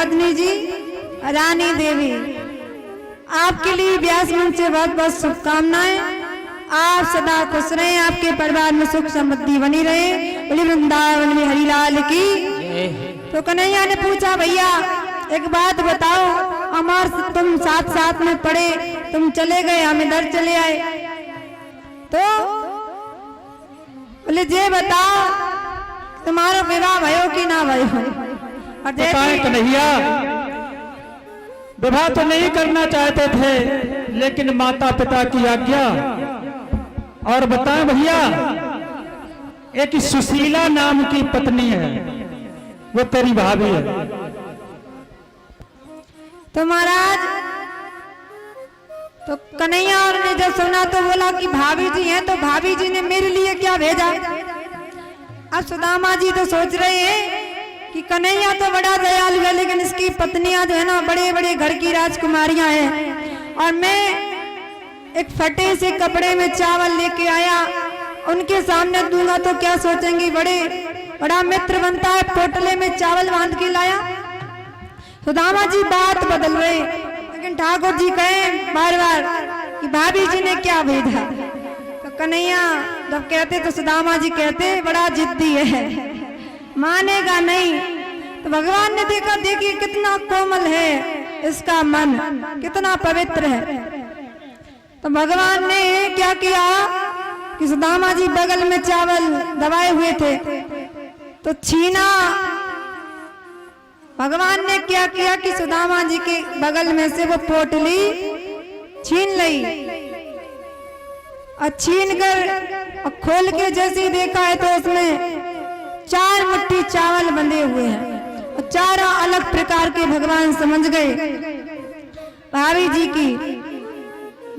पत्नी जी रानी देवी, आपके लिए व्यास मंच से बहुत बहुत शुभकामनाएं। आप सदा खुश रहें, आपके परिवार में सुख समृद्धि बनी रहे। बोले वृंदावन में हरिलाल की। तो कन्हैया ने पूछा, भैया एक बात बताओ, अमर तुम साथ साथ में पढ़े, तुम चले गए, हम इधर चले आए, तो बोले जे बताओ तुम्हारा विवाह भयो कि ना भयो? और बताएं कन्हैया, विवाह तो नहीं करना चाहते थे, लेकिन माता पिता की आज्ञा। और बताएं भैया, एक सुशीला नाम की पत्नी है, वो तेरी भाभी है। तो महाराज, तो कन्हैया और ने जब सुना तो बोला कि भाभी जी हैं, तो भाभी जी ने मेरे लिए क्या भेजा? अब सुदामा जी तो सोच रहे हैं कि कन्हैया तो बड़ा दयालु है, लेकिन इसकी पत्नियां जो है ना बड़े बड़े घर की राजकुमारियां हैं, और मैं एक फटे से कपड़े में चावल लेके आया, उनके सामने दूंगा तो क्या सोचेंगी? बड़ा मित्र बनता है, पोटले में चावल बांध के लाया। सुदामा जी बात बदल रहे, लेकिन ठाकुर जी कहे बार बार कि भाभी जी ने क्या भेजा? तो कन्हैया जब कहते तो सुदामा जी कहते बड़ा जिद्दी है, मानेगा नहीं। तो भगवान ने देखा, देखिए कितना कोमल है इसका मन, कितना पवित्र है। तो भगवान ने क्या किया कि सुदामा जी बगल में चावल दबाए हुए थे, तो छीना। भगवान ने क्या किया कि सुदामा जी के बगल में से वो पोटली छीन ली, और छीन कर और खोल के जैसे ही देखा है तो उसमें 4 मुट्ठी चावल बंधे हुए हैं, और 4 अलग प्रकार के भगवान समझ गए भाभी जी की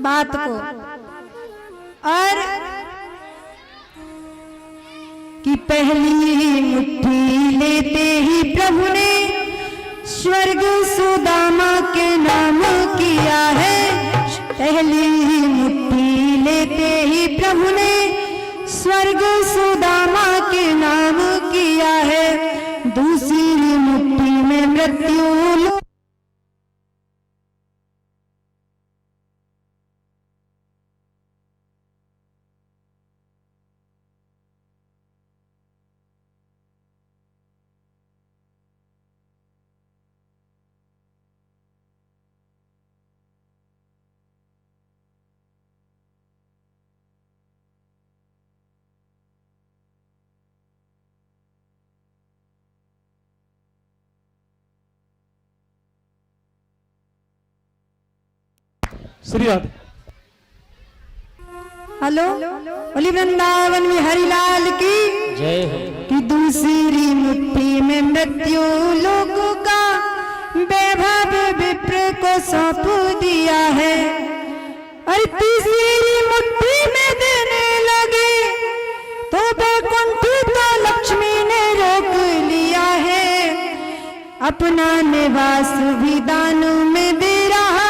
बात को। और कि पहली मुट्ठी लेते ही प्रभु ने स्वर्ग सुदामा के नाम किया है। पहली मुट्ठी लेते ही प्रभु ने स्वर्ग सुदामा के नाम किया है। दूसरी मुट्ठी में मृत्यु श्री राधे। हेलो, बोली वृंदावन में हरिलाल की जय हो। कि दूसरी मुट्ठी में मृत्यु लोगों का वैभव विप्र को सौंप दिया है। और तीसरी मुट्ठी में देने लगे तो बैकुंठ तो लक्ष्मी ने रोक लिया है। अपना निवास भी दानों में दे रहा,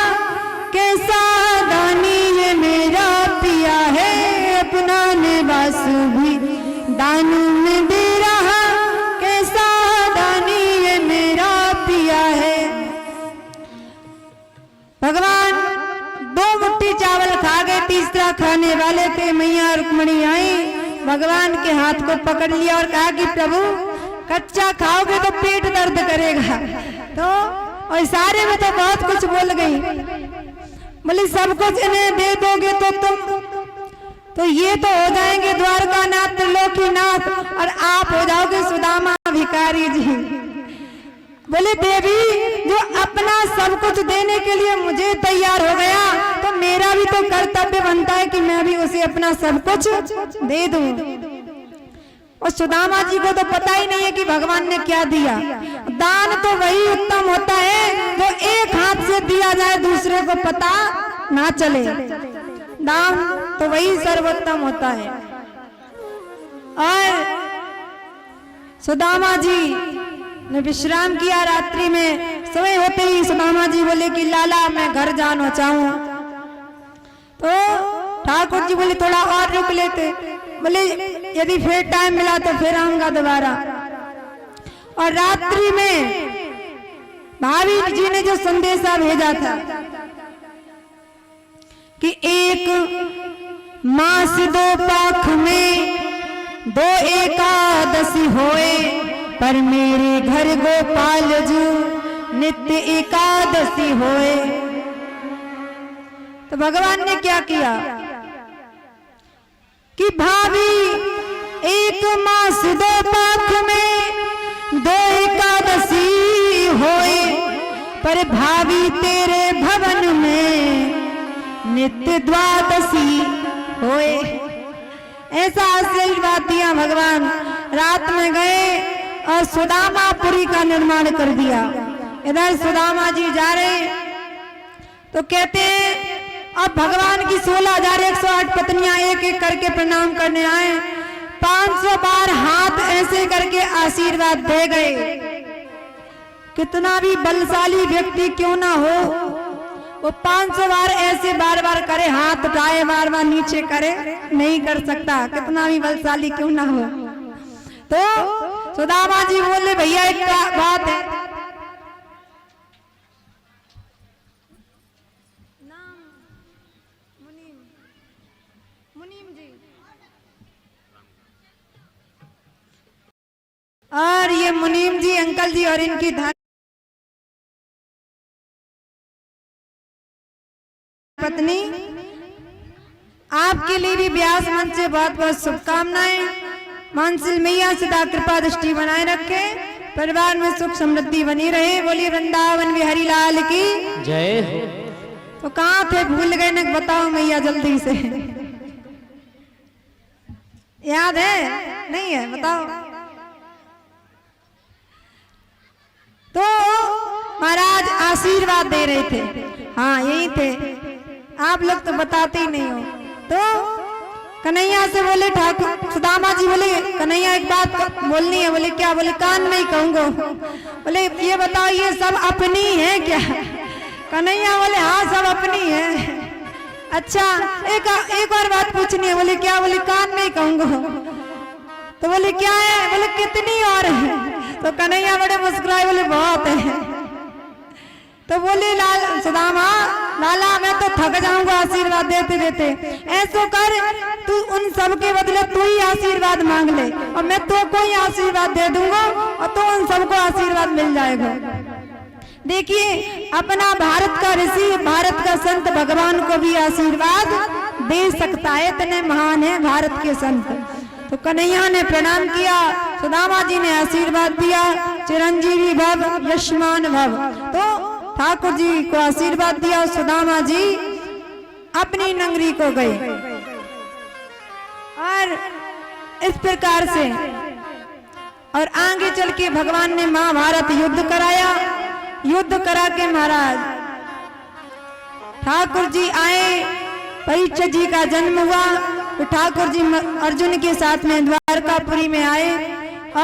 कैसा दानी ये मेरा पिया है। अपना निवास भी दानों में दे रहा, कैसा दानी ये मेरा पिया है। भगवान 2 मुट्ठी चावल खा गए, तीसरा खाने वाले थे। मैया रुक्मणी आई, भगवान के हाथ को पकड़ लिया और कहा कि प्रभु कच्चा खाओगे तो पेट दर्द करेगा। तो और इशारे में तो बहुत कुछ बोल गई, बोले सब कुछ इन्हें दे दोगे तो तुम तो ये तो हो जाएंगे द्वारका नाथ, त्रिलोकी नाथ, और आप हो जाओगे सुदामा भिखारी जी। बोले देवी, जो अपना सब कुछ देने के लिए मुझे तैयार हो गया, तो मेरा भी तो कर्तव्य बनता है कि मैं भी उसे अपना सब कुछ दे दूं। और सुदामा जी को तो पता ही नहीं है कि भगवान ने क्या दिया। दान तो वही उत्तम होता है जो एक हाथ से दिया जाए, दूसरे को पता ना चले। दान तो वही सर्वोत्तम होता है। और सुदामा जी ने विश्राम किया रात्रि में। समय होते ही सुदामा जी बोले कि लाला मैं घर जाना चाहूं। तो ठाकुर जी बोले थोड़ा और रुक लेते। बोले यदि फिर टाइम मिला तो फिर आऊंगा दोबारा। और रात्रि में भाभी जी ने जो संदेशा भेजा था कि एक मास दो पाख में दो एकादशी होए, पर मेरे घर गोपाल जी नित्य एकादशी होए। तो भगवान ने क्या किया कि भाभी एक मास दो पाख में दो एकादशी होए, पर भाभी तेरे भवन में नित्य द्वादशी होए। ऐसा आशीर्वाद दिया भगवान। रात में गए और सुदामापुरी का निर्माण कर दिया। इधर सुदामा जी जा रहे तो कहते हैं अब भगवान की 16,108 पत्नियां एक एक करके प्रणाम करने आए। 500 बार हाथ ऐसे करके आशीर्वाद दे गए। कितना भी बलशाली व्यक्ति क्यों ना हो, वो 500 बार ऐसे बार बार करे, हाथ उठाए बार बार नीचे करे, नहीं कर सकता, कितना भी बलशाली क्यों ना हो। तो सुदामा जी बोले भैया एक बात है, और ये मुनीम जी अंकल जी और इनकी पत्नी, आपके लिए भी व्यास मंच से बहुत बहुत शुभकामनाएं। मानसिल मैया सदा कृपा दृष्टि बनाए रखे, परिवार में सुख समृद्धि बनी रहे। बोलिए वृंदावन बिहारी लाल की जय। तो कहाँ थे, भूल गए न, बताओ मैया जल्दी से। याद है नहीं है, बताओ। तो महाराज आशीर्वाद दे रहे थे, हाँ यही थे, आप लोग तो बताते ही नहीं हो। तो कन्हैया से बोले, ठाकुर सुदामा जी बोले कन्हैया एक बात बोलनी है। बोले क्या? बोले कान में ही कहूंगा। बोले ये बताओ ये सब अपनी है क्या? कन्हैया बोले हाँ सब अपनी है। अच्छा एक और बात पूछनी है। बोले क्या? बोले कान में ही कहूंगा। तो बोले क्या है? बोले कितनी और है? तो कन्हैया बड़े मुस्कुराए, बोले बहुत है। तो बोले सुदामा लाला मैं तो थक जाऊंगा आशीर्वाद देते देते, ऐसो कर तू उन सब के बदले तू ही आशीर्वाद मांग ले और मैं तो कोई आशीर्वाद दे दूंगा और तो उन सबको आशीर्वाद मिल जाएगा। देखिए अपना भारत का ऋषि, भारत का संत भगवान को भी आशीर्वाद दे सकता है, इतने महान है भारत के संत। तो कन्हैया ने प्रणाम किया, सुदामा जी ने आशीर्वाद दिया, चिरंजीवी भव यशमान भव। तो ठाकुर जी को आशीर्वाद दिया और सुदामा जी अपनी नगरी को गए। और इस प्रकार से और आगे चल के भगवान ने महाभारत युद्ध कराया। युद्ध करा के महाराज ठाकुर जी आए, परीक्षित जी का जन्म हुआ। तो ठाकुर जी अर्जुन के साथ में द्वारकापुरी में आए।